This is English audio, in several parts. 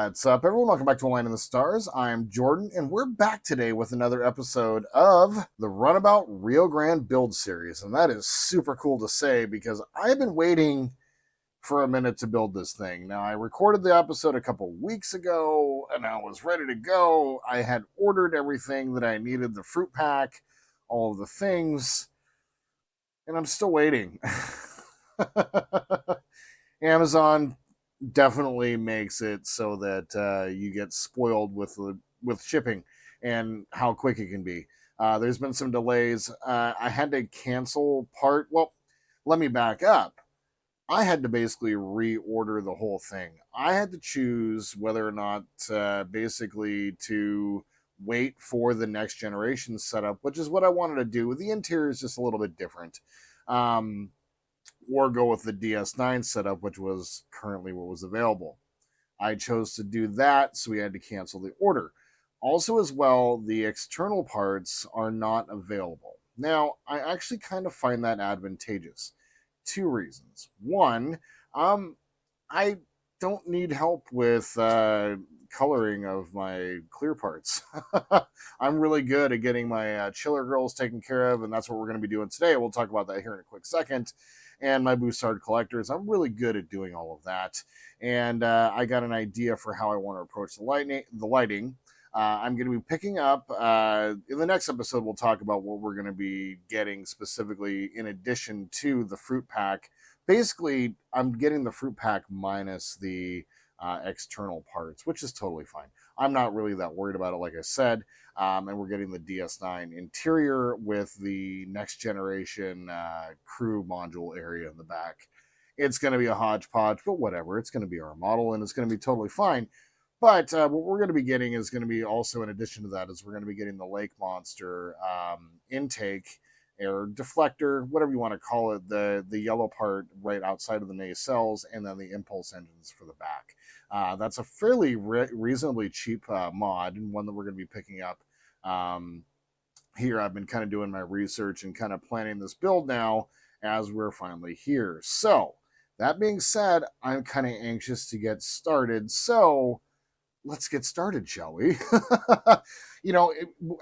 What's up, everyone? Welcome back to A Line in the Stars. I'm Jordan, and we're back today with another episode of the Runabout Rio Grande build series. And that is super cool to say because I've been waiting for a minute to build this thing. Now, I recorded the episode a couple weeks ago, and I was ready to go. I had ordered everything that I needed, the fruit pack, all of the things, and I'm still waiting. Amazon definitely makes it so that you get spoiled with shipping and how quick it can be. There's been some delays. I had to cancel part. Well, let me back up. I had to basically reorder the whole thing. I had to choose whether or not basically to wait for the next generation setup, which is what I wanted to do. The interior is just a little bit different. Or go with the DS9 setup, which was currently what was available. I chose to do that, so we had to cancel the order. Also, as well, the external parts are not available. Now, I actually kind of find that advantageous. Two reasons. One, I don't need help with coloring of my clear parts. I'm really good at getting my chiller girls taken care of, and that's what we're going to be doing today. We'll talk about that here in a quick second. And my Bussard collectors, I'm really good at doing all of that. And I got an idea for how I want to approach the lighting. I'm going to be picking up, in the next episode, we'll talk about what we're going to be getting specifically in addition to the fruit pack. Basically, I'm getting the fruit pack minus the external parts, which is totally fine. I'm not really that worried about it, like I said. And we're getting the DS9 interior with the next generation crew module area in the back. It's going to be a hodgepodge, but whatever. It's going to be our model, and it's going to be totally fine. But what we're going to be getting is going to be also, in addition to that, is we're going to be getting the Lake Monster intake air deflector, whatever you want to call it, the yellow part right outside of the nacelles, and then the impulse engines for the back. That's a fairly reasonably cheap mod, and one that we're going to be picking up here. I've been kind of doing my research and kind of planning this build now as we're finally here. So that being said, I'm kind of anxious to get started. So let's get started, shall we? You know,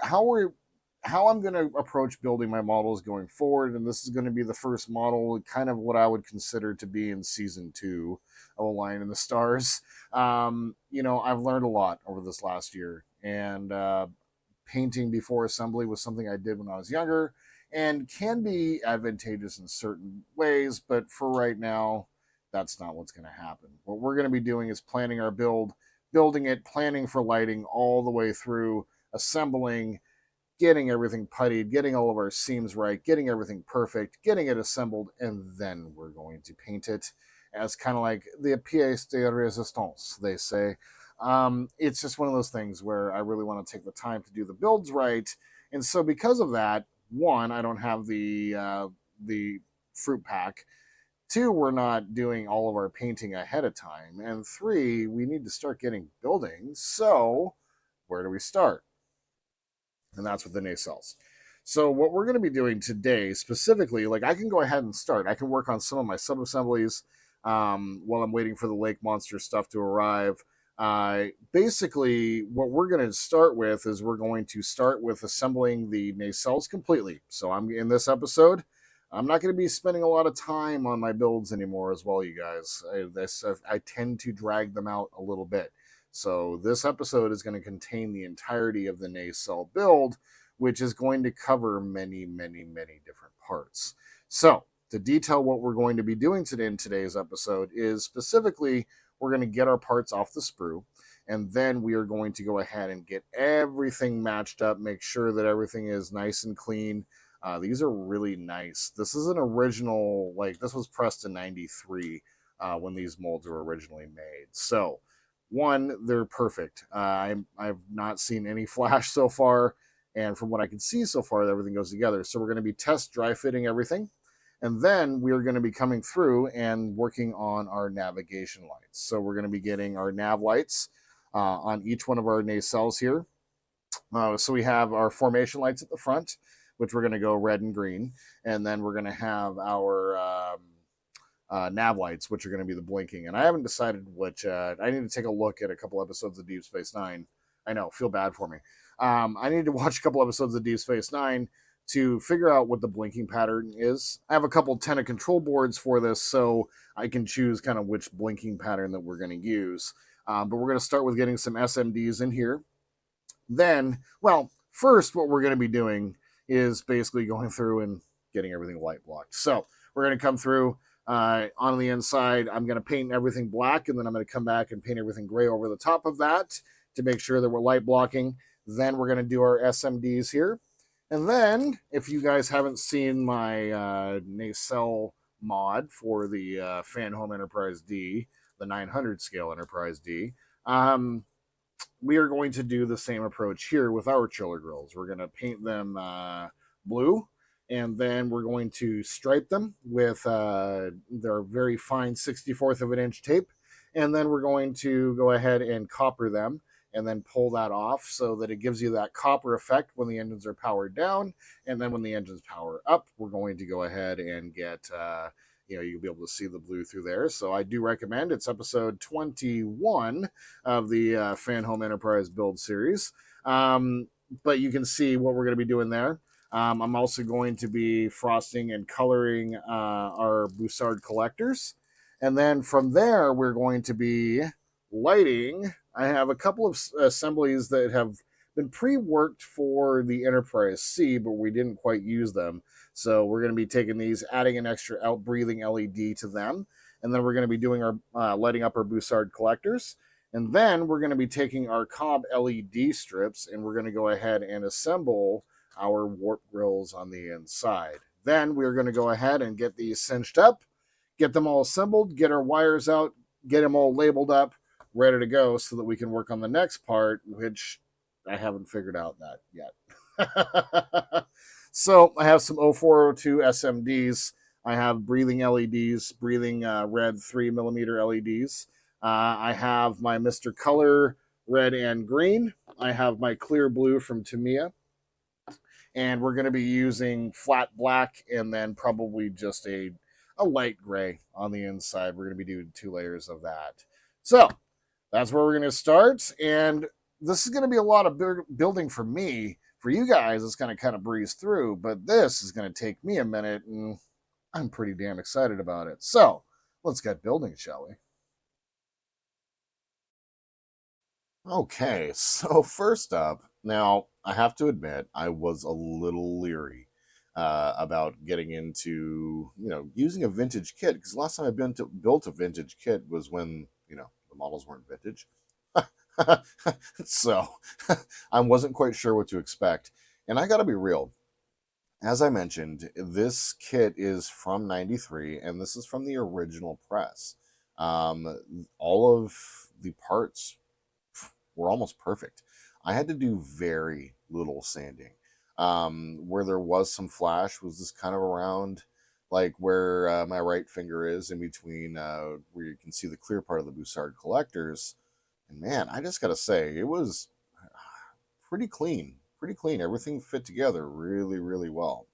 how I'm going to approach building my models going forward, and this is going to be the first model, kind of what I would consider to be in season 2 of A Line in the Stars. You know, I've learned a lot over this last year, and painting before assembly was something I did when I was younger, and can be advantageous in certain ways, but for right now, that's not what's going to happen. What we're going to be doing is planning our build, building it, planning for lighting all the way through, assembling, getting everything puttied, getting all of our seams right, getting everything perfect, getting it assembled, and then we're going to paint it as kind of like the pièce de résistance, they say. It's just one of those things where I really want to take the time to do the builds right. And so because of that, one, I don't have the fruit pack. Two, we're not doing all of our painting ahead of time. And three, we need to start getting building. So where do we start? And that's with the nacelles. So what we're going to be doing today specifically, like I can go ahead and start. I can work on some of my sub-assemblies while I'm waiting for the Lake Monster stuff to arrive. Basically, what we're going to start with is we're going to start with assembling the nacelles completely. So I'm in this episode, I'm not going to be spending a lot of time on my builds anymore as well, you guys. I tend to drag them out a little bit. So this episode is going to contain the entirety of the nacelle build, which is going to cover many, many, many different parts. So to detail what we're going to be doing today in today's episode is specifically, we're going to get our parts off the sprue, and then we are going to go ahead and get everything matched up, make sure that everything is nice and clean. These are really nice. This is an original, like this was pressed in 93 when these molds were originally made. So one, they're perfect. I've not seen any flash so far, and from what I can see so far, everything goes together. So we're going to be test dry fitting everything, and then we're going to be coming through and working on our navigation lights. So we're going to be getting our nav lights on each one of our nacelles here. So we have our formation lights at the front, which we're going to go red and green, and then we're going to have our nav lights, which are going to be the blinking. And I haven't decided which. I need to take a look at a couple episodes of Deep Space Nine. I know, feel bad for me. I need to watch a couple episodes of Deep Space Nine to figure out what the blinking pattern is. I have a couple tenant control boards for this, so I can choose kind of which blinking pattern that we're going to use. But we're going to start with getting some SMDs in here. Then, well, first, what we're going to be doing is basically going through and getting everything light blocked. So we're going to come through on the inside. I'm going to paint everything black, and then I'm going to come back and paint everything gray over the top of that to make sure that we're light blocking. Then we're going to do our SMDs here. And then, if you guys haven't seen my nacelle mod for the Fan Home Enterprise D, the 900 scale Enterprise D, we are going to do the same approach here with our chiller grills. We're going to paint them blue, and then we're going to stripe them with their very fine 64th of an inch tape, and then we're going to go ahead and copper them and then pull that off so that it gives you that copper effect when the engines are powered down. And then when the engines power up, we're going to go ahead and get you'll be able to see the blue through there. So I do recommend. It's episode 21 of the Fan Home Enterprise build series. But you can see what we're going to be doing there. I'm also going to be frosting and coloring our Bussard collectors. And then from there, we're going to be lighting. I have a couple of assemblies that have been pre-worked for the Enterprise C, but we didn't quite use them. So we're going to be taking these, adding an extra out-breathing LED to them. And then we're going to be doing our lighting up our Bussard collectors. And then we're going to be taking our COB LED strips, and we're going to go ahead and assemble our warp grills on the inside. Then we're going to go ahead and get these cinched up, get them all assembled, get our wires out, get them all labeled up, ready to go so that we can work on the next part, which I haven't figured out that yet. So I have some 0402 SMDs. I have breathing LEDs, breathing red 3mm LEDs. I have my Mr. Color red and green. I have my clear blue from Tamiya. And we're going to be using flat black and then probably just a light gray on the inside. We're going to be doing 2 layers of that. So that's where we're going to start. And this is going to be a lot of building for me. For you guys, it's going to kind of breeze through, but this is going to take me a minute, and I'm pretty damn excited about it. So let's get building, shall we? Okay, so first up, now I have to admit I was a little leery about getting into using a vintage kit, because last time I built a vintage kit was when the models weren't vintage. So I wasn't quite sure what to expect. And I got to be real. As I mentioned, this kit is from '93, and this is from the original press. All of the parts were almost perfect. I had to do very little sanding. Where there was some flash was just kind of around like where my right finger is, in between where you can see the clear part of the Bussard collectors. And man, I just gotta say, it was pretty clean. Pretty clean. Everything fit together really, really well.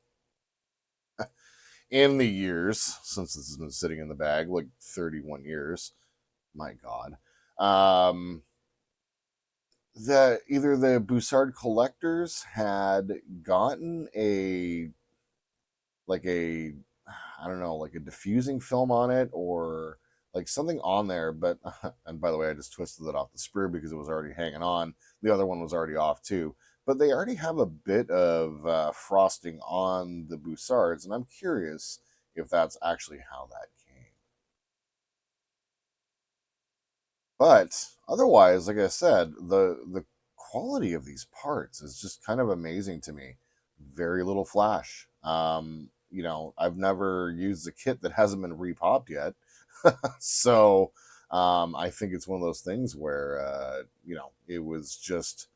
In the years since this has been sitting in the bag, like 31 years, my God. Either the Bussard collectors had gotten a I don't know, like a diffusing film on it, or like something on there. But and by the way, I just twisted it off the sprue because it was already hanging on. The other one was already off too. But they already have a bit of frosting on the Bussards, and I'm curious if that's actually how that came. But otherwise, like I said, the quality of these parts is just kind of amazing to me. Very little flash. I've never used a kit that hasn't been repopped yet. So I think it's one of those things where it was just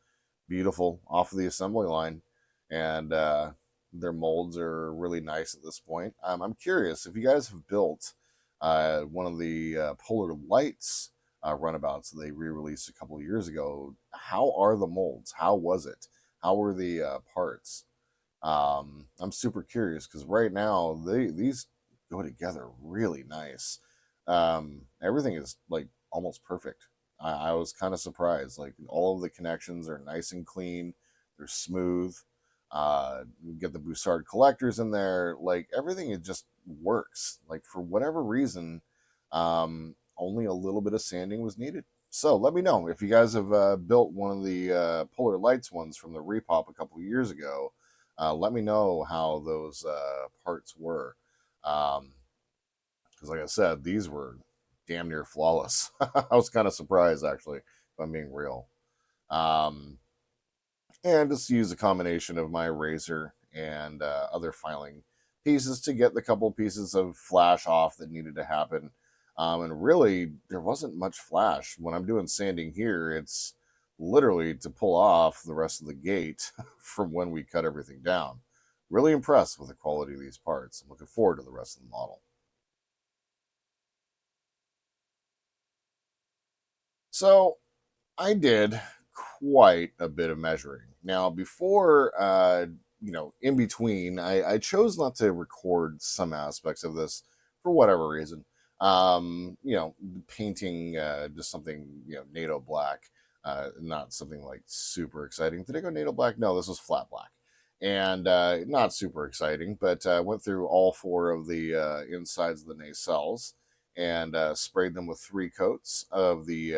beautiful off of the assembly line, and their molds are really nice at this point. I'm curious if you guys have built one of the Polar Lights runabouts that they re-released a couple of years ago. How are the molds? How was it? How were the parts? I'm super curious because right now these go together really nice. Everything is like almost perfect. I was kind of surprised. Like all of the connections are nice and clean. They're smooth. You get the Bussard collectors in there. Like everything, it just works. Like for whatever reason, only a little bit of sanding was needed. So let me know if you guys have built one of the Polar Lights ones from the Repop a couple of years ago. Let me know how those parts were. Because, like I said, these were damn near flawless. I was kind of surprised, actually, if I'm being real. Um, and just use a combination of my razor and other filing pieces to get the couple pieces of flash off that needed to happen. And really, there wasn't much flash. When I'm doing sanding here, it's literally to pull off the rest of the gate from when we cut everything down. Really impressed with the quality of these parts. I'm looking forward to the rest of the model. So I did quite a bit of measuring. Now, before, in between, I chose not to record some aspects of this for whatever reason. Painting just something, NATO black, not something like super exciting. Did I go NATO black? No, this was flat black. And not super exciting, but went through all four of the insides of the nacelles and sprayed them with 3 coats of the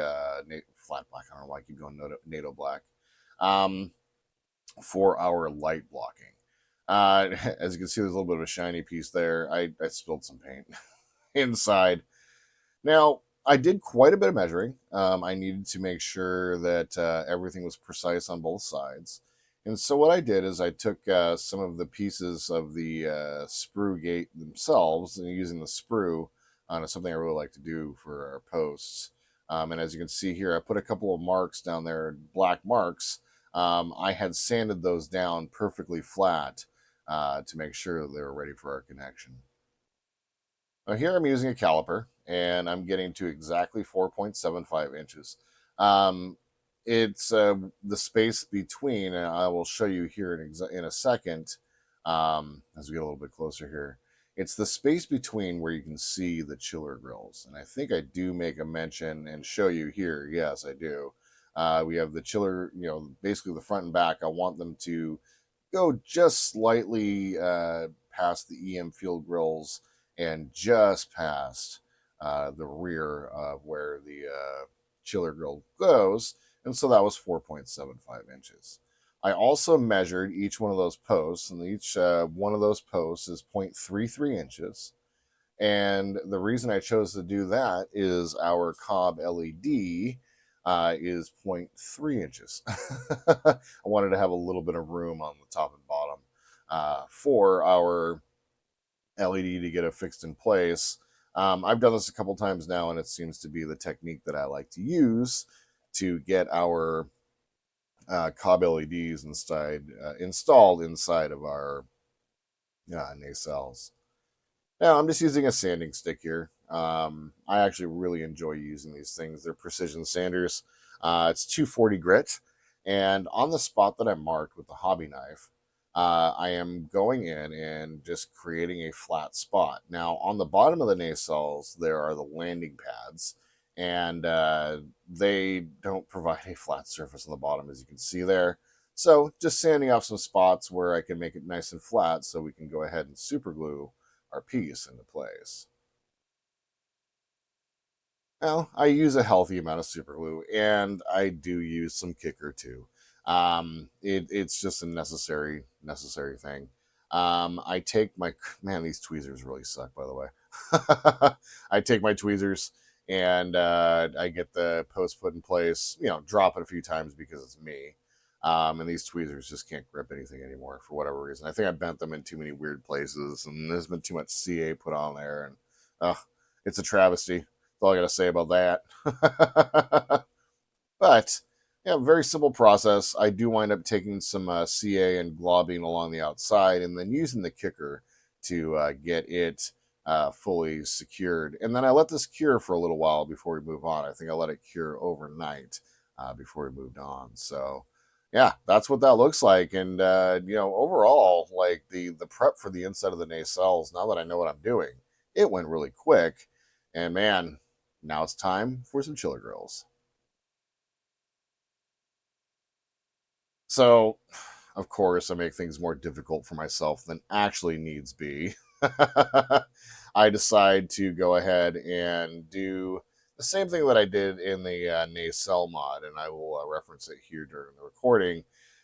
flat black. I don't know why I keep going NATO black um, for our light blocking. As you can see, there's a little bit of a shiny piece there. I spilled some paint inside. Now, I did quite a bit of measuring. I needed to make sure that everything was precise on both sides. And so what I did is I took some of the pieces of the sprue gate themselves and using the sprue on something I really like to do for our posts. And as you can see here, I put a couple of marks down there, black marks. I had sanded those down perfectly flat to make sure they were ready for our connection. Now here I'm using a caliper and I'm getting to exactly 4.75 inches. Um, it's the space between, and I will show you here in a second as we get a little bit closer here. It's the space between where you can see the chiller grills. And I think I do make a mention and show you here. Yes, I do. We have the chiller, basically the front and back. I want them to go just slightly past the EM field grills and just past the rear of where the chiller grill goes. And so that was 4.75 inches. I also measured each one of those posts, and each one of those posts is 0.33 inches. And the reason I chose to do that is our COB LED is 0.3 inches. I wanted to have a little bit of room on the top and bottom for our LED to get it fixed in place. I've done this a couple times now, and it seems to be the technique that I like to use to get our COB LEDs installed inside of our nacelles. Now, I'm just using a sanding stick here. I actually really enjoy using these things. They're precision sanders. It's 240 grit. And on the spot that I marked with the hobby knife, I am going in and just creating a flat spot. Now, on the bottom of the nacelles, there are the landing pads, and they don't provide a flat surface on the bottom, as you can see there. So, just sanding off some spots where I can make it nice and flat so we can go ahead and super glue our piece into place. Well, I use a healthy amount of super glue, and I do use some kicker too. It's just a necessary thing. I take my man. These tweezers really suck, by the way. I take my tweezers and I get the post put in place. Drop it a few times because it's me. And these tweezers just can't grip anything anymore for whatever reason. I think I bent them in too many weird places, and there's been too much CA put on there, and it's a travesty. That's all I got to say about that. But yeah, very simple process. I do wind up taking some CA and globbing along the outside, and then using the kicker to get it fully secured. And then I let this cure for a little while before we move on. I think I let it cure overnight before we moved on. So yeah, that's what that looks like. And overall, like the prep for the inside of the nacelles, now that I know what I'm doing, It went really quick. And man, now it's time for some chiller grills. So, of course, I make things more difficult for myself than actually needs be. I decide to go ahead and do the same thing that I did in the nacelle mod, and I will reference it here during the recording.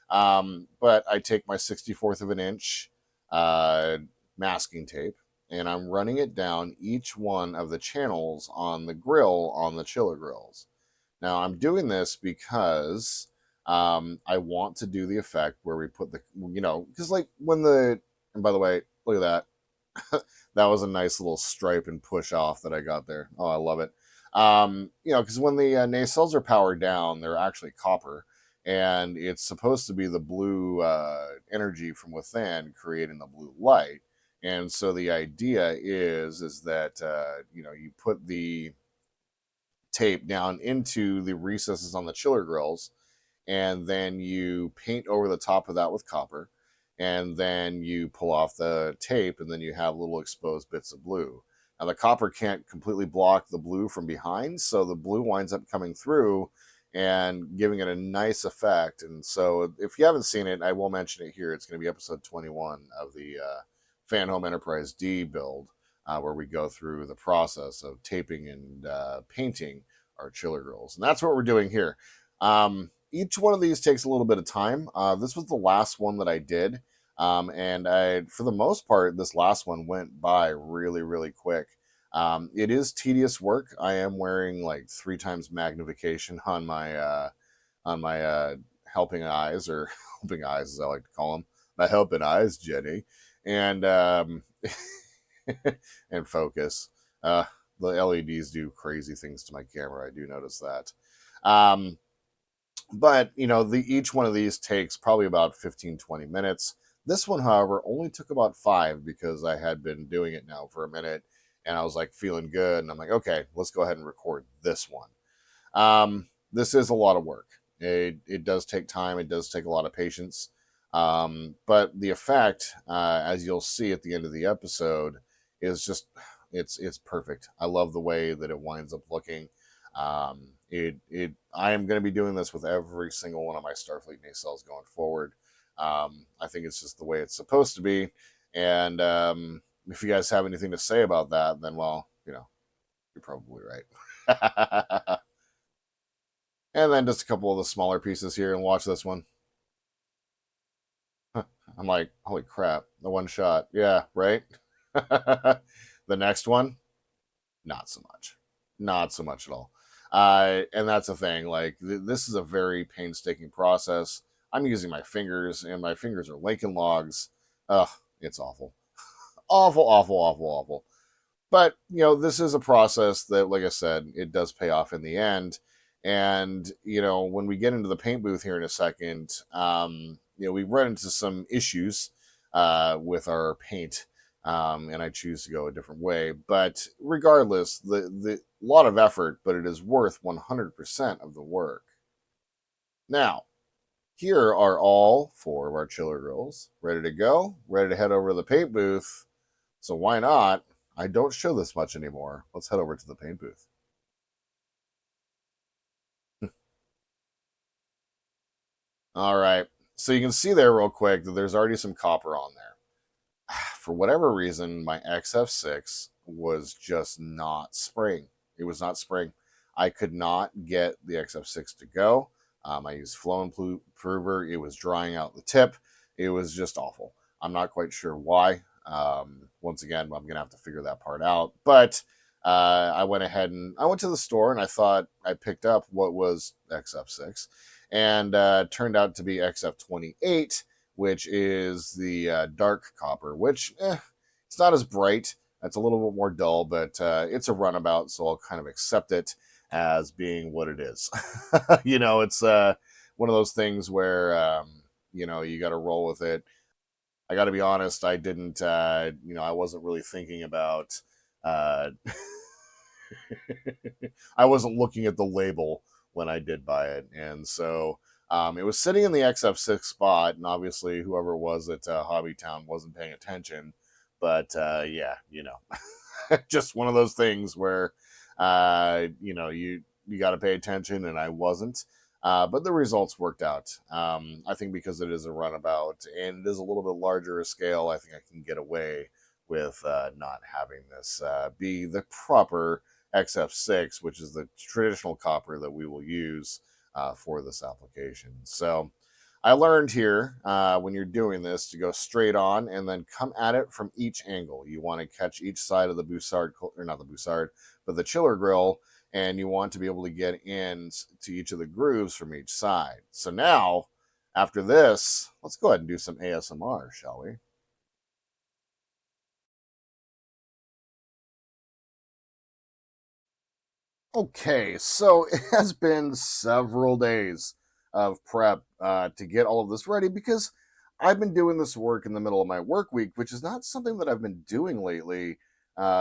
But I take my 64th of an inch uh, masking tape, and I'm running it down each one of the channels on the grill on the chiller grills. Now, I'm doing this because I want to do the effect where we put the, because like when and by the way, look at that. That was a nice little stripe and push off that I got there. Oh, I love it. Because when the nacelles are powered down, they're actually copper, and it's supposed to be the blue energy from within creating the blue light. And so the idea is that you put the tape down into the recesses on the chiller grills, and then you paint over the top of that with copper, and then you pull off the tape, and then you have little exposed bits of blue. Now the copper can't completely block the blue from behind, so the blue winds up coming through and giving it a nice effect. And so if you haven't seen it, I will mention it here. It's going to be episode 21 of the Fan Home Enterprise D build, where we go through the process of taping and painting our chiller grills. And that's what we're doing here. Each one of these takes a little bit of time. This was the last one that I did. For the most part, this last one went by really, really quick. It is tedious work. I am wearing like 3 times magnification on my helping eyes, or helping eyes as I like to call them, my helping eyes, Jenny, and and focus. The LEDs do crazy things to my camera. I do notice that. But each one of these takes probably about 15-20 minutes. This one, however, only took about 5 because I had been doing it now for a minute, and I was like feeling good, and I'm like, okay, let's go ahead and record this one. This is a lot of work. It does take time. It does take a lot of patience. But the effect, as you'll see at the end of the episode, is just it's perfect. I love the way that it winds up looking. I am going to be doing this with every single one of my Starfleet nacelles going forward. I think it's just the way it's supposed to be. And if you guys have anything to say about that, then well, you're probably right. And then just a couple of the smaller pieces here, and watch this one. I'm like, holy crap, the one shot. Yeah, right? The next one, not so much. Not so much at all. And that's the thing. Like, this is a very painstaking process. I'm using my fingers, and my fingers are Lincoln logs. Ugh, it's awful. Awful, awful, awful, awful. But, this is a process that, like I said, it does pay off in the end. And, when we get into the paint booth here in a second, we run into some issues with our paint, and I choose to go a different way. But regardless, the lot of effort, but it is worth 100% of the work. Now, here are all 4 of our chiller grills ready to go, ready to head over to the paint booth. So why not? I don't show this much anymore. Let's head over to the paint booth. All right. So you can see there real quick that there's already some copper on there. For whatever reason, my XF6 was just not spraying. It was not spraying. I could not get the XF6 to go. I used flow improver. It was drying out the tip. It was just awful. I'm not quite sure why. Once again, I'm going to have to figure that part out. But I went ahead and I went to the store, and I thought I picked up what was XF6, and turned out to be XF28, which is the dark copper, which it's not as bright. It's a little bit more dull, but it's a runabout, so I'll kind of accept it as being what it is. It's one of those things where, you got to roll with it. I got to be honest, I didn't, I wasn't really thinking about, uh, I wasn't looking at the label when I did buy it. And so it was sitting in the XF6 spot, and obviously whoever it was at Hobbytown wasn't paying attention. But yeah. just one of those things where, you got to pay attention, and I wasn't. But the results worked out. I think because it is a runabout and it is a little bit larger a scale, I think I can get away with not having this be the proper XF6, which is the traditional copper that we will use for this application. So I learned here when you're doing this to go straight on and then come at it from each angle. You want to catch each side of the Bussard, or not the Bussard, but the chiller grill, and you want to be able to get in to each of the grooves from each side. So now, after this, let's go ahead and do some ASMR, shall we? Okay, so it has been several days of prep to get all of this ready because I've been doing this work in the middle of my work week, which is not something that I've been doing lately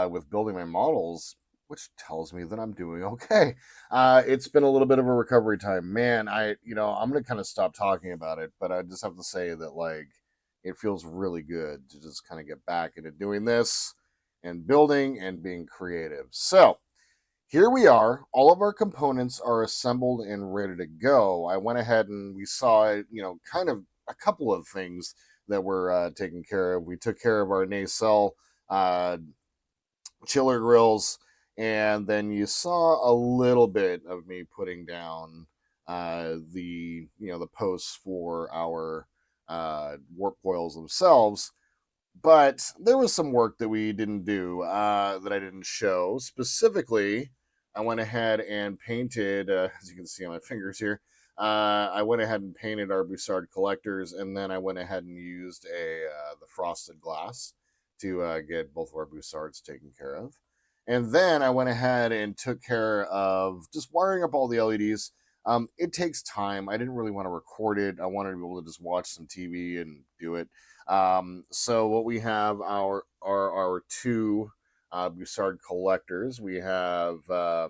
with building my models, which tells me that I'm doing okay. It's been a little bit of a recovery time. Man, I'm going to kind of stop talking about it, but I just have to say that, like, it feels really good to just kind of get back into doing this and building and being creative. So, here we are. All of our components are assembled and ready to go. I went ahead and we saw, kind of a couple of things that were taken care of. We took care of our nacelle uh, chiller grills, and then you saw a little bit of me putting down the posts for our warp coils themselves. But there was some work that we didn't do that I didn't show. Specifically, I went ahead and painted, as you can see on my fingers here, I went ahead and painted our Bussard collectors, and then I went ahead and used the frosted glass to get both of our Bussards taken care of. And then I went ahead and took care of just wiring up all the LEDs. It takes time. I didn't really want to record it. I wanted to be able to just watch some TV and do it. So what we have our two Bussard collectors. We have our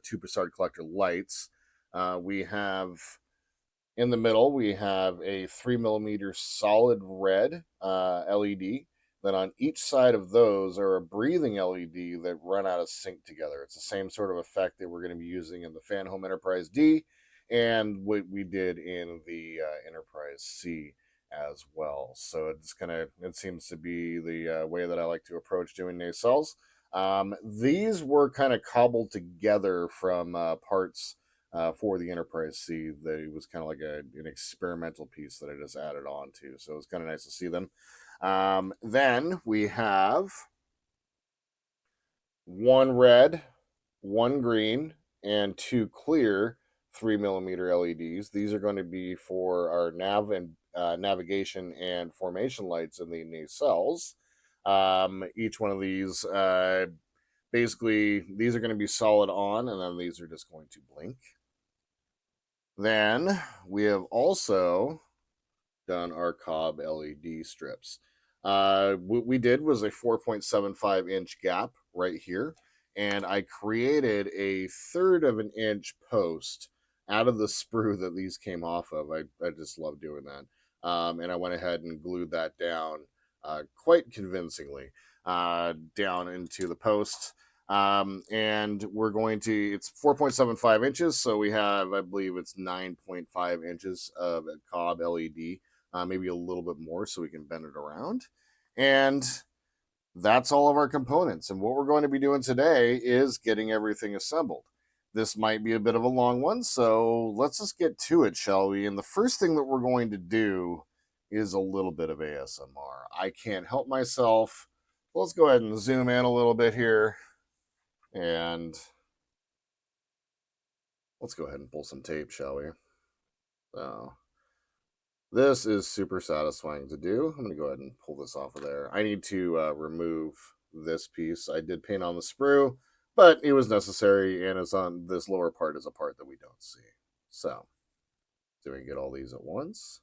two Bussard collector lights. We have in the middle, we have a 3 millimeter solid red LED. Then on each side of those are a breathing LED that run out of sync together. It's the same sort of effect that we're going to be using in the Fan Home Enterprise D and what we did in the Enterprise C as well. So it seems to be the way that I like to approach doing nacelles. These were kind of cobbled together from parts for the Enterprise C. That was kind of like an experimental piece that I just added on to. So it was kind of nice to see them. Then we have one red, one green, and two clear 3 millimeter LEDs. These are going to be for our navigation and formation lights in the nacelles. Each one of these, basically, these are going to be solid on, and then these are just going to blink. Then we have also done our COB LED strips. What we did was a 4.75-inch gap right here, and I created a third of an inch post out of the sprue that these came off of. I just love doing that. And I went ahead and glued that down quite convincingly down into the post. And we're going to, it's 4.75 inches, so we have, I believe it's 9.5 inches of a COB LED, maybe a little bit more so we can bend it around. And that's all of our components. And what we're going to be doing today is getting everything assembled. This might be a bit of a long one, so let's just get to it, shall we? And the first thing that we're going to do is a little bit of ASMR. I can't help myself. Let's go ahead and zoom in a little bit here. And let's go ahead and pull some tape, shall we? So this is super satisfying to do. I'm going to go ahead and pull this off of there. I need to remove this piece. I did paint on the sprue, but it was necessary, and it's on this lower part is a part that we don't see. So, do we get all these at once?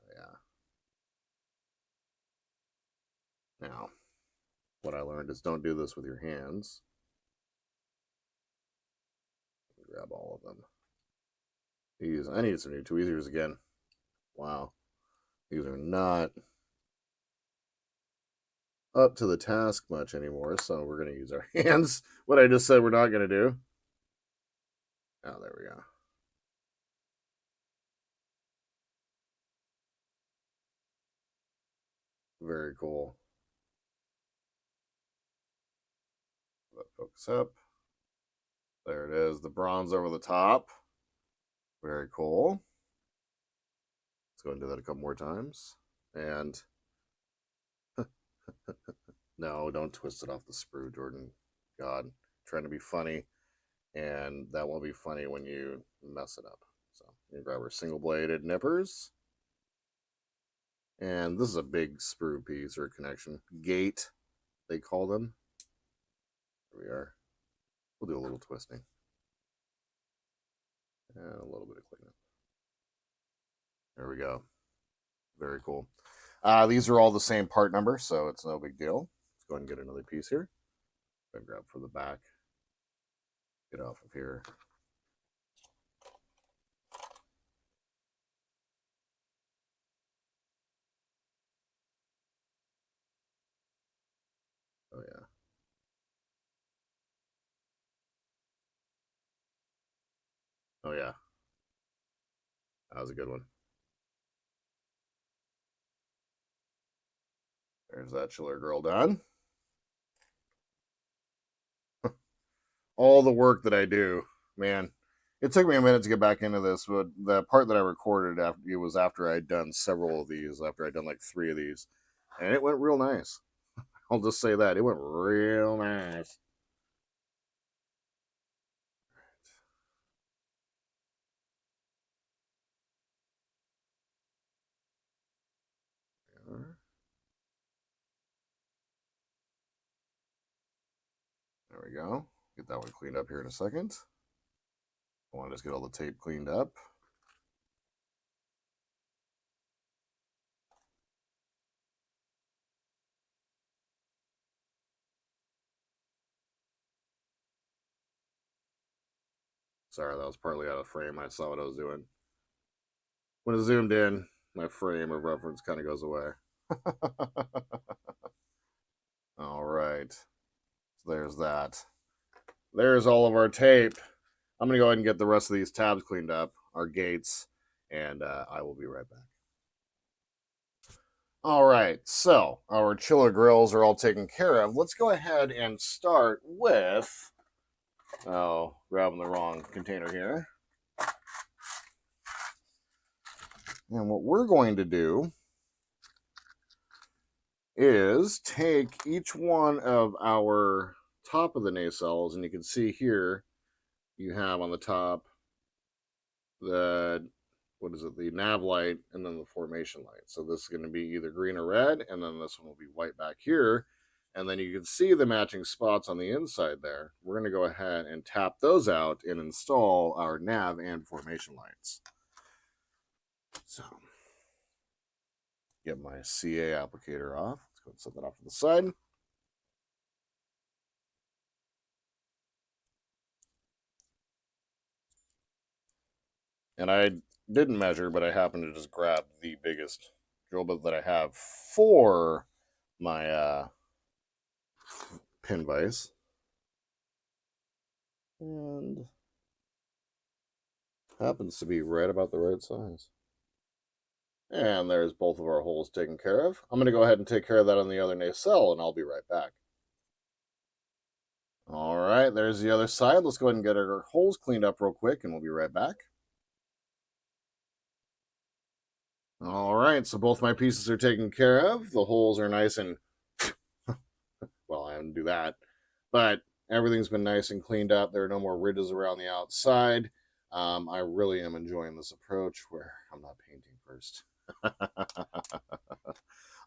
Yeah. Now, what I learned is don't do this with your hands. Grab all of them. I need some new tweezers again. Wow. These are not up to the task much anymore, so we're going to use our hands. What I just said we're not going to do. Oh, there we go. Very cool. Let focus up. There it is, the bronze over the top. Very cool. Let's go and do that a couple more times. And no, don't twist it off the sprue, Jordan. God, trying to be funny. And that won't be funny when you mess it up. So you grab our single bladed nippers. And this is a big sprue piece or connection. Gate, they call them. There we are. We'll do a little twisting. And a little bit of cleanup. There we go. Very cool. These are all the same part number, so it's no big deal. Let's go ahead and get another piece here. Go grab for the back. Get off of here. Oh, yeah. Oh, yeah. That was a good one. There's that chiller girl done. All the work that I do, man. It took me a minute to get back into this, but the part that I recorded after it was after I'd done several of these, after I'd done like 3 of these, and it went real nice. I'll just say that it went real nice. There we go. Get that one cleaned up here in a second. I want to just get all the tape cleaned up. Sorry, that was partly out of frame. I saw what I was doing. When it zoomed in, my frame of reference kind of goes away. All right. So there's that. There's all of our tape. I'm going to go ahead and get the rest of these tabs cleaned up, our gates, and I will be right back. All right, so our chiller grills are all taken care of. Let's go ahead and start with, oh, grabbing the wrong container here. And what we're going to do is take each one of our top of the nacelles, and you can see here you have on the top the, what is it, the nav light and then the formation light. So this is going to be either green or red, and then this one will be white back here. And then you can see the matching spots on the inside there. We're going to go ahead and tap those out and install our nav and formation lights. So get my CA applicator off. Let's go and set that off to the side. And I didn't measure, but I happened to just grab the biggest drill bit that I have for my pin vise. And happens to be right about the right size. And there's both of our holes taken care of. I'm going to go ahead and take care of that on the other nacelle, and I'll be right back. All right, there's the other side. Let's go ahead and get our holes cleaned up real quick, and we'll be right back. All right, so both my pieces are taken care of. The holes are nice and, well, I didn't do that, but everything's been nice and cleaned up. There are no more ridges around the outside. I really am enjoying this approach where I'm not painting first.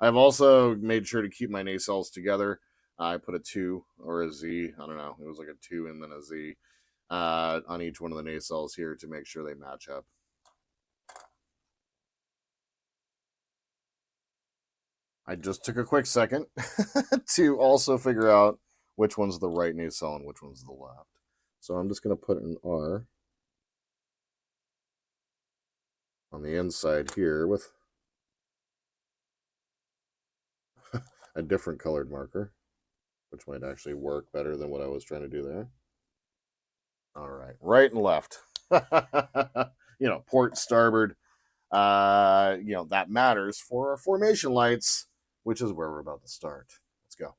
I've also made sure to keep my nacelles together. I put a 2 or a Z, I don't know, it was like a 2 and then a Z on each one of the nacelles here to make sure they match up. I just took a quick second to also figure out which one's the right nacelle and which one's the left. So I'm just going to put an R on the inside here with a different colored marker, which might actually work better than what I was trying to do there. All right and left. Port, starboard. That matters for our formation lights, which is where we're about to start. Let's go.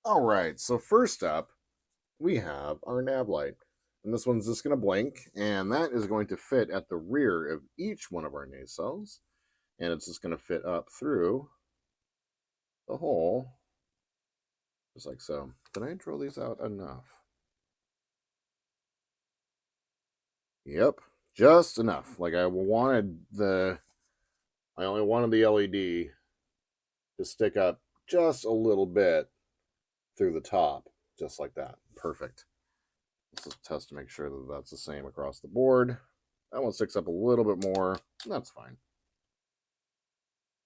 All right, so first up, we have our nav light. And this one's just going to blink, and that is going to fit at the rear of each one of our nacelles. And it's just going to fit up through the hole, just like so. Did I drill these out enough? Yep, just enough. Like I only wanted the LED to stick up just a little bit through the top, just like that. Perfect. Let's just test to make sure that that's the same across the board. That one sticks up a little bit more. That's fine.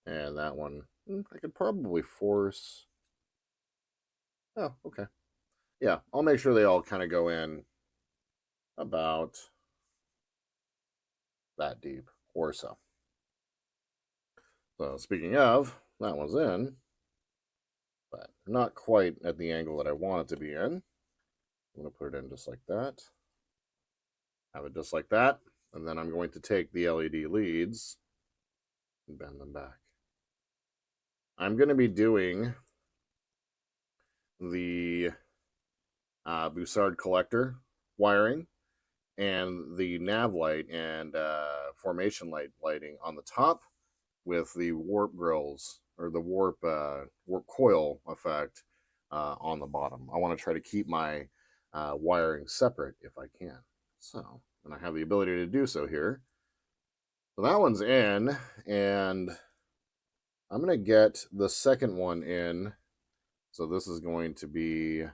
And that one, I could probably force. Oh, okay. Yeah, I'll make sure they all kind of go in about that deep or so. So speaking of, that one's in, but not quite at the angle that I want it to be in. I'm going to put it in just like that. Have it just like that. And then I'm going to take the LED leads and bend them back. I'm going to be doing the Bussard collector wiring and the nav light and formation light lighting on the top with the warp grills or the warp coil effect on the bottom. I want to try to keep my wiring separate if I can. So, and I have the ability to do so here. So that one's in, and I'm going to get the second one in. So this is going to be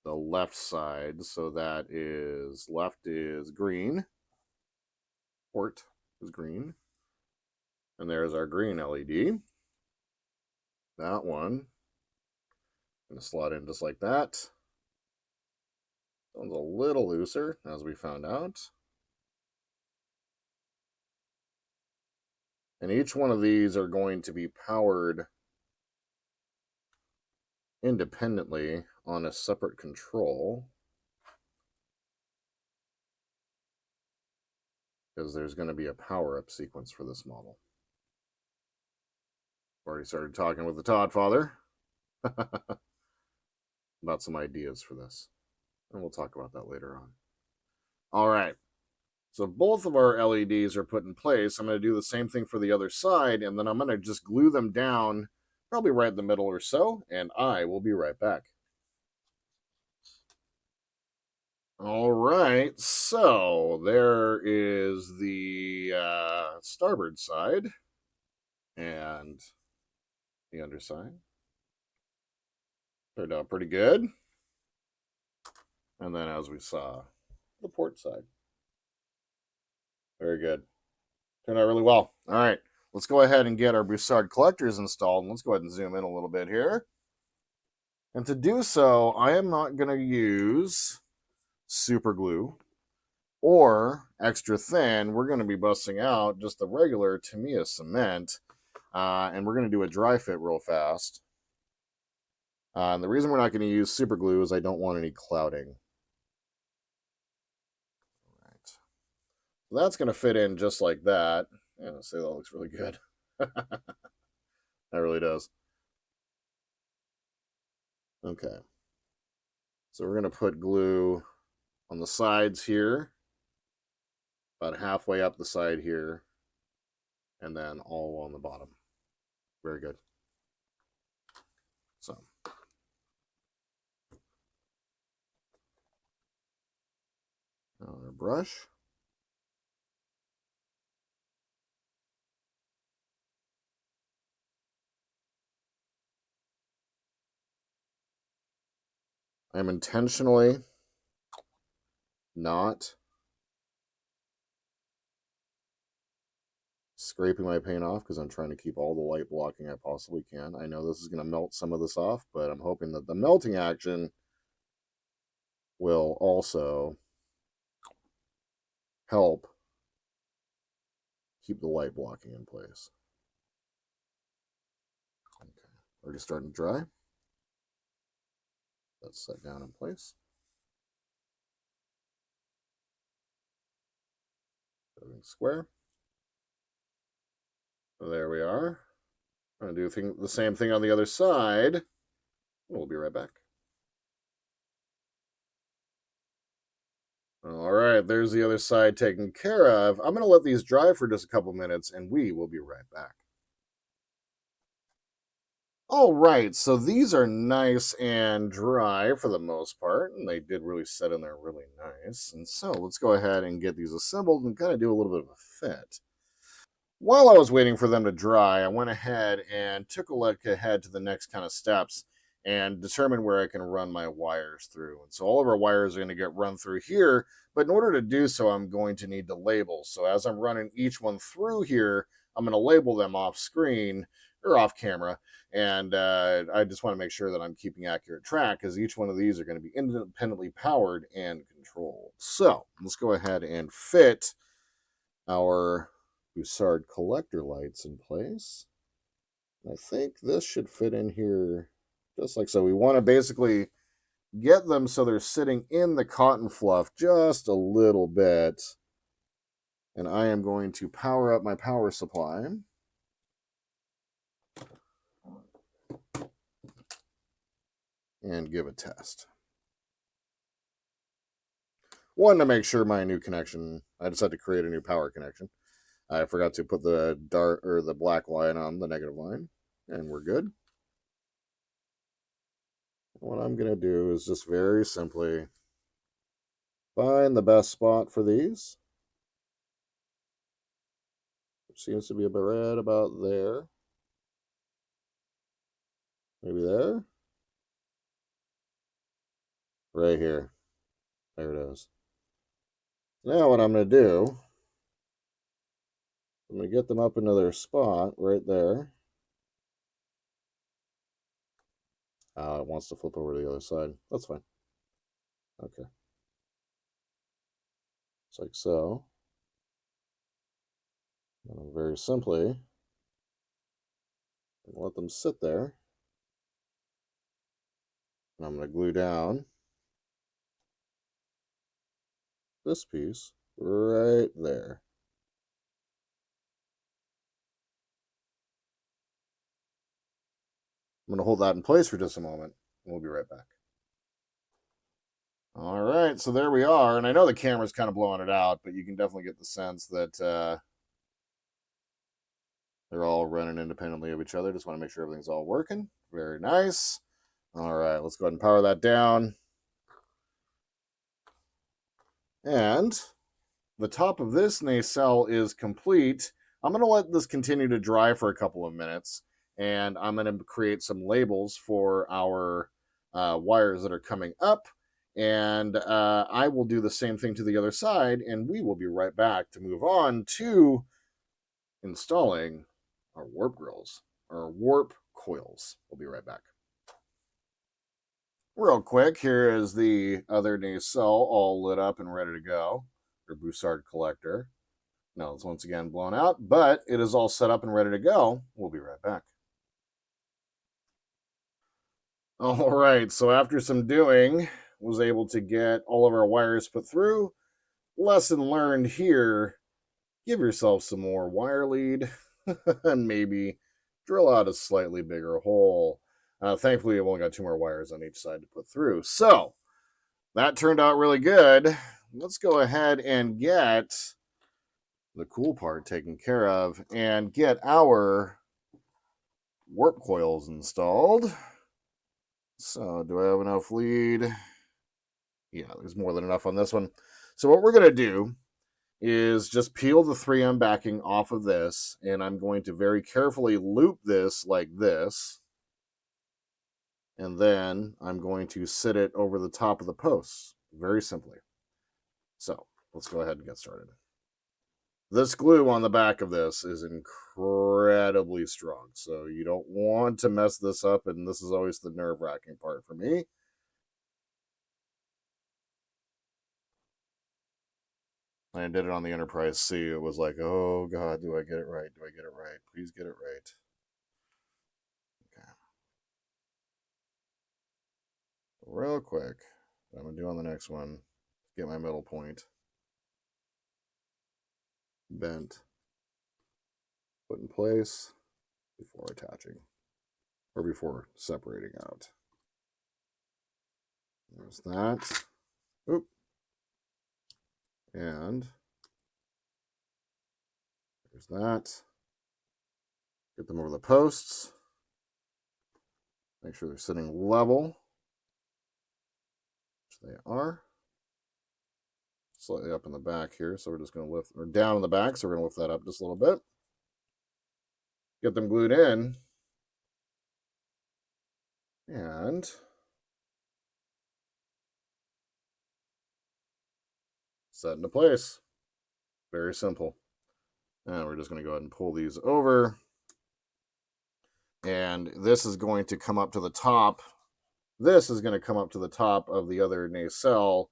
the left side. So that is left is green. Port is green. And there's our green LED. That one. Going to slot in just like that. That one's a little looser, as we found out. And each one of these are going to be powered independently on a separate control. Because there's going to be a power-up sequence for this model. Already started talking with the Todd father about some ideas for this. And we'll talk about that later on. All right. So both of our LEDs are put in place. I'm going to do the same thing for the other side, and then I'm going to just glue them down, probably right in the middle or so, and I will be right back. All right, so there is the starboard side and the underside. Turned out pretty good. And then as we saw, the port side. Very good. Turned out really well. All right, let's go ahead and get our Bussard collectors installed. And let's go ahead and zoom in a little bit here. And to do so, I am not going to use super glue or extra thin. We're going to be busting out just the regular Tamiya cement. And we're going to do a dry fit real fast. And the reason we're not going to use super glue is I don't want any clouding. All right. So that's going to fit in just like that. Yeah, I'll say that looks really good. That really does. Okay. So we're going to put glue on the sides here, about halfway up the side here, and then all on the bottom. Very good. So. Our brush. I'm intentionally not scraping my paint off because I'm trying to keep all the light blocking I possibly can. I know this is going to melt some of this off, but I'm hoping that the melting action will also help keep the light blocking in place. Already starting to dry. That's set down in place. Everything square. So there we are. I'm going to do the same thing on the other side. We'll be right back. All right, there's the other side taken care of. I'm going to let these dry for just a couple minutes, and we will be right back. All right, so these are nice and dry for the most part, and they did really set in there really nice. And so let's go ahead and get these assembled and kind of do a little bit of a fit. While I was waiting for them to dry, I went ahead and took a look ahead to the next kind of steps and determined where I can run my wires through. And so all of our wires are going to get run through here, but in order to do so, I'm going to need to label. So as I'm running each one through here, I'm going to label them off screen or off camera. And I just want to make sure that I'm keeping accurate track because each one of these are going to be independently powered and controlled. So let's go ahead and fit our Bussard collector lights in place. I think this should fit in here just like so. We want to basically get them so they're sitting in the cotton fluff just a little bit. And I am going to power up my power supply. And give a test. One, to make sure my new connection, I just had to create a new power connection. I forgot to put the the black line on the negative line, and we're good. What I'm going to do is just very simply find the best spot for these. Which seems to be right about there. Maybe there? Right here. There it is. Now what I'm going to do, I'm going to get them up into their spot right there. It wants to flip over to the other side. That's fine. Okay. It's like so. And very simply, let them sit there. And I'm going to glue down this piece right there. I'm going to hold that in place for just a moment, and we'll be right back. All right, so there we are. And I know the camera's kind of blowing it out, but you can definitely get the sense that they're all running independently of each other. Just want to make sure everything's all working. Very nice. All right, let's go ahead and power that down. And the top of this nacelle is complete. I'm going to let this continue to dry for a couple of minutes, and I'm going to create some labels for our wires that are coming up. And I will do the same thing to the other side, and we will be right back to move on to installing our warp grills, or warp coils. We'll be right back. Real quick, here is the other nacelle all lit up and ready to go. Your Bussard collector. Now it's once again blown out, but it is all set up and ready to go. We'll be right back. All right, so after some doing, was able to get all of our wires put through. Lesson learned here, give yourself some more wire lead and maybe drill out a slightly bigger hole. Thankfully, I've only got 2 more wires on each side to put through. So that turned out really good. Let's go ahead and get the cool part taken care of and get our warp coils installed. So do I have enough lead? Yeah, there's more than enough on this one. So what we're going to do is just peel the 3M backing off of this, and I'm going to very carefully loop this like this. And then I'm going to sit it over the top of the posts, very simply. So let's go ahead and get started. This glue on the back of this is incredibly strong, so you don't want to mess this up, and this is always the nerve-wracking part for me. I did it on the Enterprise C. It was like, oh God, do I get it right? Do I get it right? Please get it right. Okay. real quick, what I'm going to do on the next one, get my middle point bent, put in place before attaching, or before separating out. There's that. Oop. And there's that. Get them over the posts. Make sure they're sitting level, which they are. Slightly up in the back here, so we're just going to lift, or down in the back, so we're going to lift that up just a little bit. Get them glued in. And set into place. Very simple. And we're just going to go ahead and pull these over. And this is going to come up to the top. This is going to come up to the top of the other nacelle.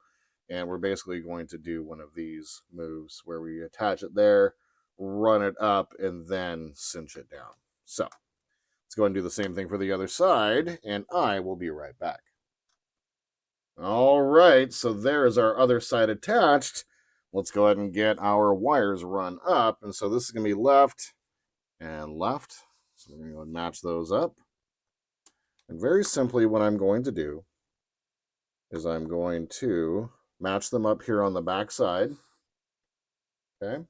And we're basically going to do one of these moves where we attach it there, run it up, and then cinch it down. So let's go ahead and do the same thing for the other side, and I will be right back. All right, so there is our other side attached. Let's go ahead and get our wires run up. And so this is going to be left and left. So we're going to go and match those up. And very simply, what I'm going to do is I'm going to match them up here on the back side. Okay.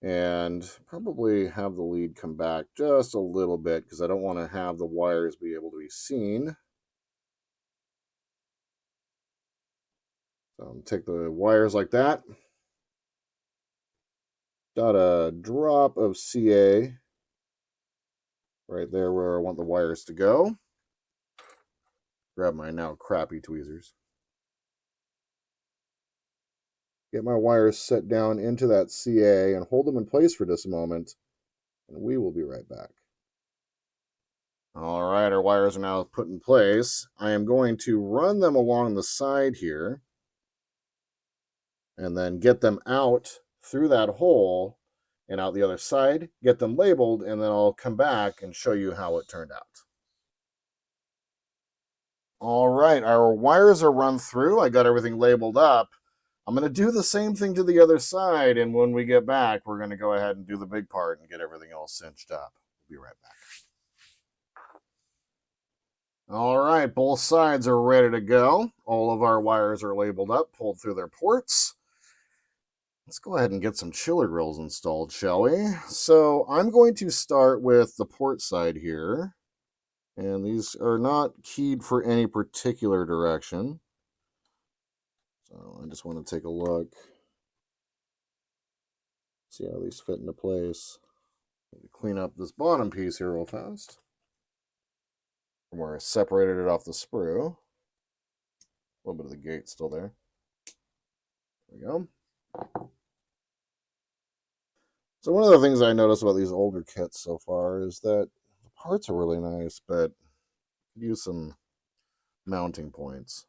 And probably have the lead come back just a little bit because I don't want to have the wires be able to be seen. So take the wires like that. Got a drop of CA right there where I want the wires to go. Grab my now crappy tweezers. Get my wires set down into that CA and hold them in place for just a moment, and we will be right back. All right, our wires are now put in place. I am going to run them along the side here and then get them out through that hole and out the other side, get them labeled, and then I'll come back and show you how it turned out. All right, our wires are run through. I got everything labeled up. I'm going to do the same thing to the other side, and when we get back, we're going to go ahead and do the big part and get everything all cinched up. We'll be right back. All right, both sides are ready to go. All of our wires are labeled up, pulled through their ports. Let's go ahead and get some chiller grills installed, shall we? So I'm going to start with the port side here. And these are not keyed for any particular direction. So I just want to take a look. See how these fit into place. Clean up this bottom piece here real fast. From where I separated it off the sprue. A little bit of the gate still there. There we go. So one of the things I noticed about these older kits so far is that the parts are really nice, but use some mounting points.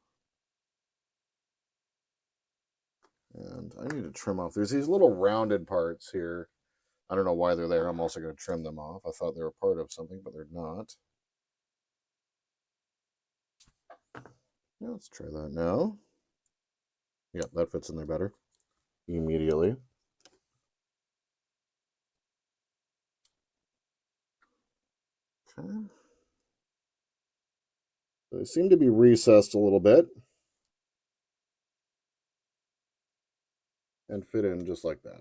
And I need to trim off. There's these little rounded parts here. I don't know why they're there. I'm also going to trim them off. I thought they were part of something, but they're not. Yeah, let's try that now. Yep, that fits in there better. Immediately. Okay. So they seem to be recessed a little bit. And fit in just like that.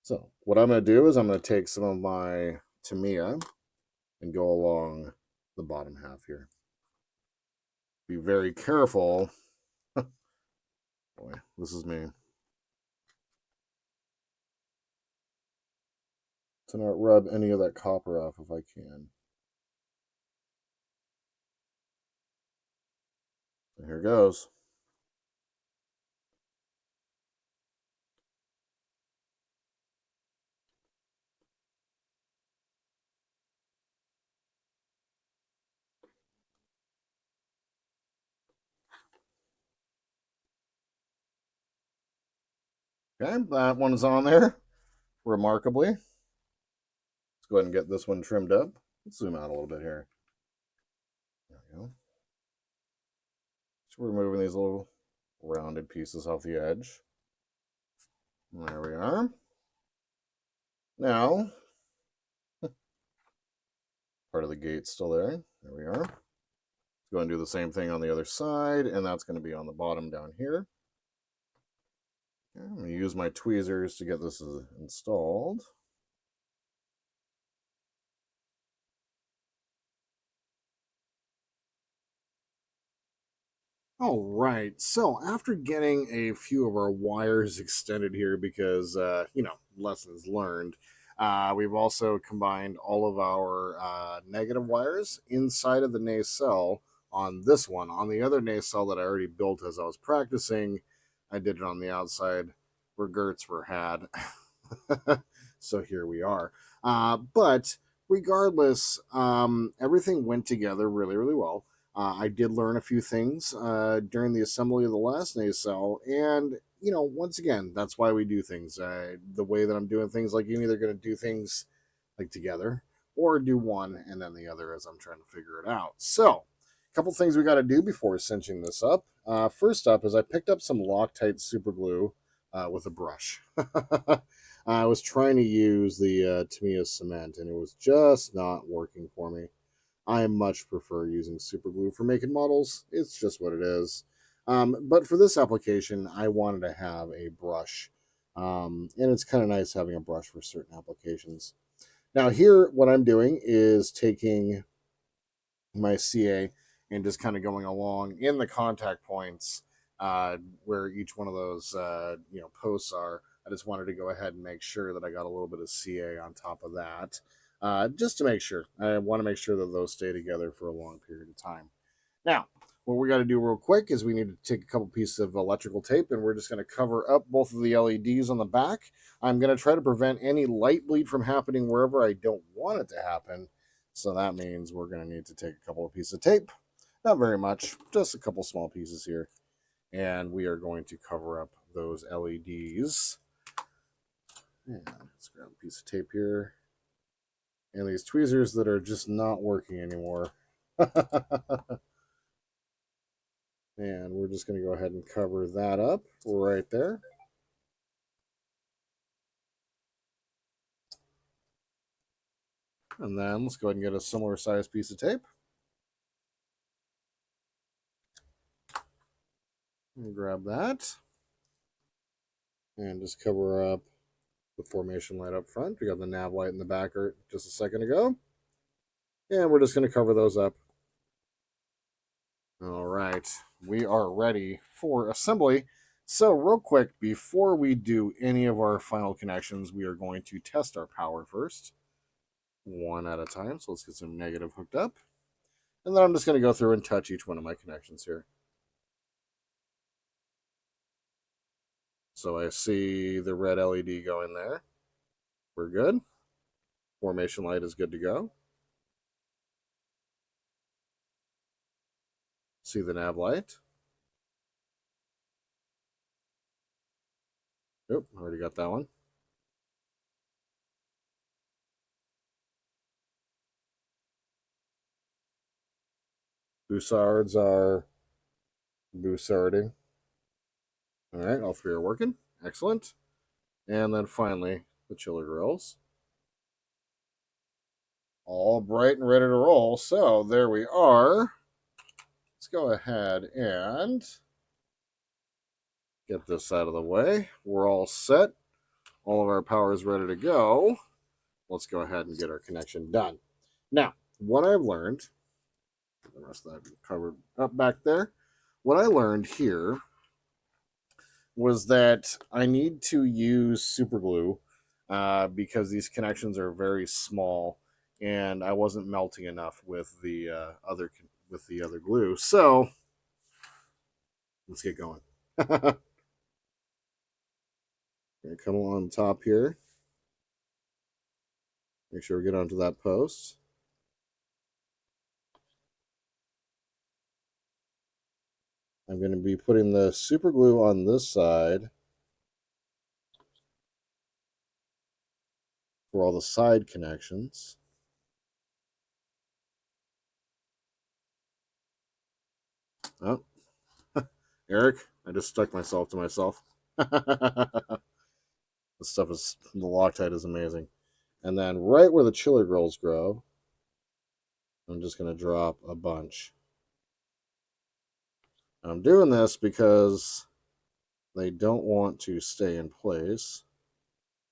So what I'm going to do is I'm going to take some of my Tamiya and go along the bottom half here. Be very careful. Boy, this is me. To not rub any of that copper off if I can. And here goes. Okay, that one's on there, remarkably. Let's go ahead and get this one trimmed up. Let's zoom out a little bit here. There go. So we're removing these little rounded pieces off the edge. There we are. Now, part of the gate still there. There we are. Let's go and do the same thing on the other side, and that's going to be on the bottom down here. Okay, I'm going to use my tweezers to get this installed. All right, so after getting a few of our wires extended here because, lessons learned, we've also combined all of our negative wires inside of the nacelle on this one. On the other nacelle that I already built as I was practicing, I did it on the outside where girts were had. So here we are. But regardless, everything went together really, really well. I did learn a few things during the assembly of the last nacelle, and once again, that's why we do things. The way that I'm doing things, like you're either going to do things like together, or do one and then the other as I'm trying to figure it out. So, a couple things we got to do before cinching this up. First up is I picked up some Loctite super glue with a brush. I was trying to use the Tamiya cement, and it was just not working for me. I much prefer using super glue for making models. It's just what it is. But for this application, I wanted to have a brush. And it's kind of nice having a brush for certain applications. Now here, what I'm doing is taking my CA and just kind of going along in the contact points where each one of those posts are. I just wanted to go ahead and make sure that I got a little bit of CA on top of that, just to make sure. I want to make sure that those stay together for a long period of time. Now, what we got to do real quick is we need to take a couple pieces of electrical tape, and we're just going to cover up both of the LEDs on the back. I'm going to try to prevent any light bleed from happening wherever I don't want it to happen. So that means we're going to need to take a couple of pieces of tape. Not very much, just a couple small pieces here. And we are going to cover up those LEDs. And let's grab a piece of tape here. And these tweezers that are just not working anymore. And we're just going to go ahead and cover that up right there. And then let's go ahead and get a similar size piece of tape. And grab that. And just cover up the formation light up front. We got the nav light in the back just a second ago. And we're just going to cover those up. All right, we are ready for assembly. So real quick, before we do any of our final connections, we are going to test our power first, one at a time. So let's get some negative hooked up. And then I'm just going to go through and touch each one of my connections here. So I see the red LED going there. We're good. Formation light is good to go. See the nav light. Nope, already got that one. Bussards are Bussarding. All right, all three are working. Excellent. And then finally, the chiller grills. All bright and ready to roll. So there we are. Let's go ahead and get this out of the way. We're all set. All of our power is ready to go. Let's go ahead and get our connection done. Now, what I've learned, the rest of that covered up back there. What I learned here was that I need to use super glue because these connections are very small, and I wasn't melting enough with the other glue. So let's get going. Gonna come along top here. Make sure we get onto that post. I'm going to be putting the super glue on this side for all the side connections. Oh, Eric, I just stuck myself to myself. The Loctite is amazing. And then right where the chiller grills grow, I'm just going to drop a bunch. I'm doing this because they don't want to stay in place.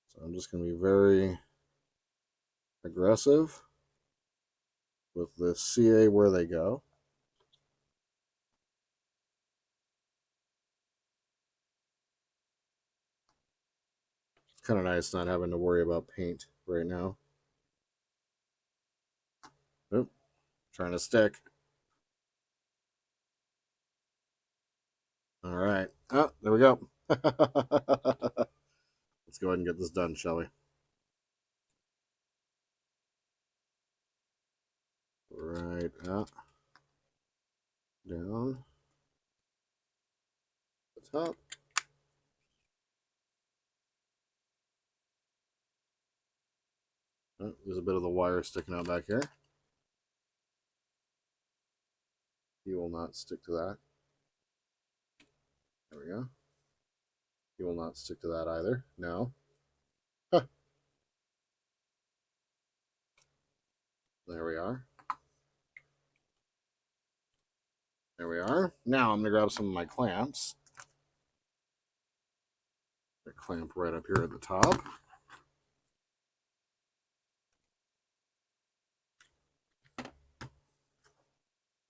So I'm just going to be very aggressive with the CA where they go. It's kind of nice not having to worry about paint right now. Oop, trying to stick. All right. Oh, there we go. Let's go ahead and get this done, shall we? Right up, down, the top. Oh, there's a bit of the wire sticking out back here. He will not stick to that. There we go. He will not stick to that either. No. Huh. There we are. There we are. Now I'm going to grab some of my clamps. A clamp right up here at the top.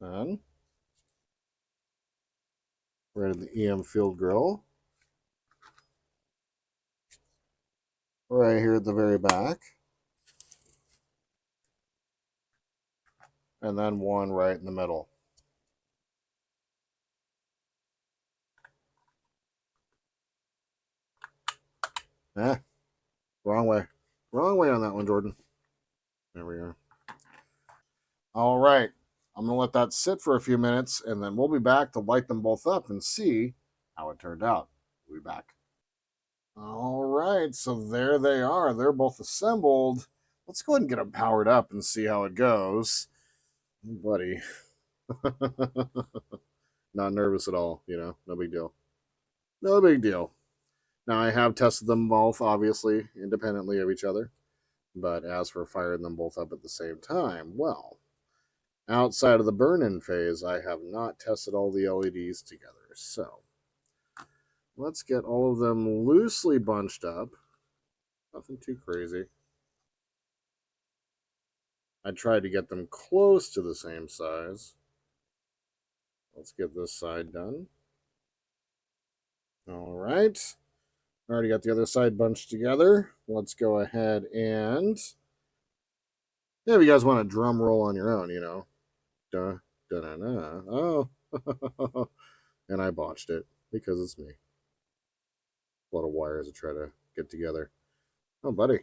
Then right in the EM field grill. Right here at the very back. And then one right in the middle. Wrong way. Wrong way on that one, Jordan. There we are. All right. I'm going to let that sit for a few minutes, and then we'll be back to light them both up and see how it turned out. We'll be back. All right. So there they are. They're both assembled. Let's go ahead and get them powered up and see how it goes. Buddy. Not nervous at all, no big deal. No big deal. Now, I have tested them both, obviously, independently of each other. But as for firing them both up at the same time, well, outside of the burn-in phase, I have not tested all the LEDs together. So let's get all of them loosely bunched up. Nothing too crazy. I tried to get them close to the same size. Let's get this side done. All right. Already got the other side bunched together. Let's go ahead and... Yeah, if you guys want a drum roll on your own, Duh, da, da, da. Oh. And I botched it because it's me. A lot of wires to try to get together. Oh, buddy.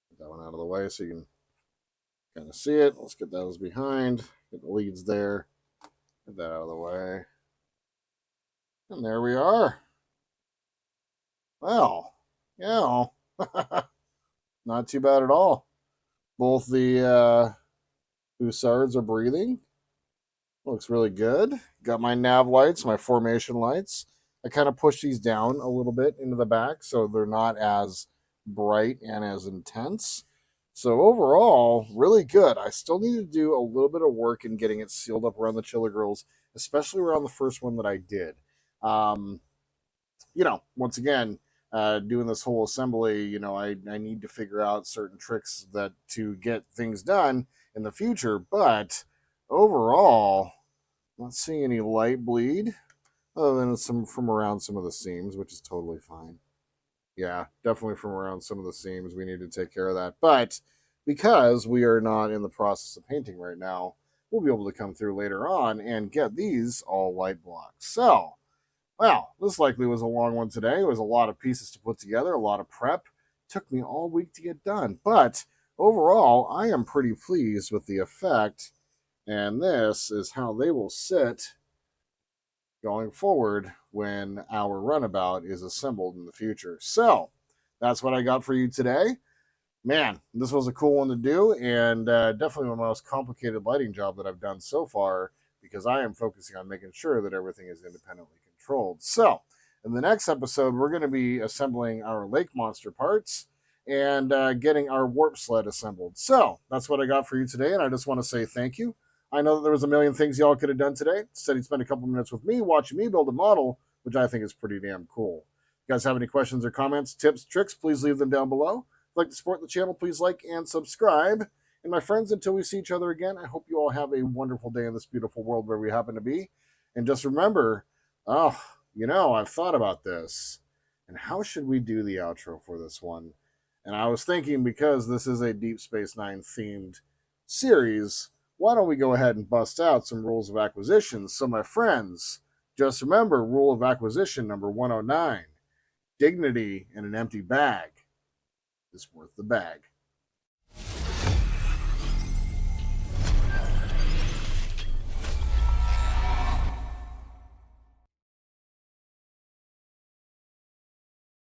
Get that one out of the way so you can kind of see it. Let's get those behind. Get the leads there. Get that out of the way. And there we are. Well, yeah. Not too bad at all. Both the Bussards are breathing. Looks really good. Got my nav lights, my formation lights. I kind of push these down a little bit into the back so they're not as bright and as intense. So overall, really good. I still need to do a little bit of work in getting it sealed up around the chiller grills, especially around the first one that I did. Once again, doing this whole assembly, I need to figure out certain tricks that to get things done in the future. But overall, not seeing any light bleed other than some from around some of the seams, which is totally fine. Yeah, definitely from around some of the seams. We need to take care of that. But because we are not in the process of painting right now, we'll be able to come through later on and get these all light blocks. So, well, this likely was a long one today. It was a lot of pieces to put together, a lot of prep. Took me all week to get done. But overall, I am pretty pleased with the effect. And this is how they will sit going forward when our runabout is assembled in the future. So that's what I got for you today. Man, this was a cool one to do, and definitely the most complicated lighting job that I've done so far because I am focusing on making sure that everything is independently controlled. So, in the next episode, we're going to be assembling our lake monster parts and getting our warp sled assembled. So, that's what I got for you today, and I just want to say thank you. I know that there was a million things y'all could have done today. Instead, you spent a couple minutes with me watching me build a model, which I think is pretty damn cool. If you guys have any questions or comments, tips, tricks, please leave them down below. If you'd like to support the channel, please like and subscribe. And my friends, until we see each other again, I hope you all have a wonderful day in this beautiful world where we happen to be. And just remember, oh, I've thought about this. And how should we do the outro for this one? And I was thinking, because this is a Deep Space Nine themed series, why don't we go ahead and bust out some rules of acquisition? So, my friends, just remember rule of acquisition number 109: dignity in an empty bag is worth the bag.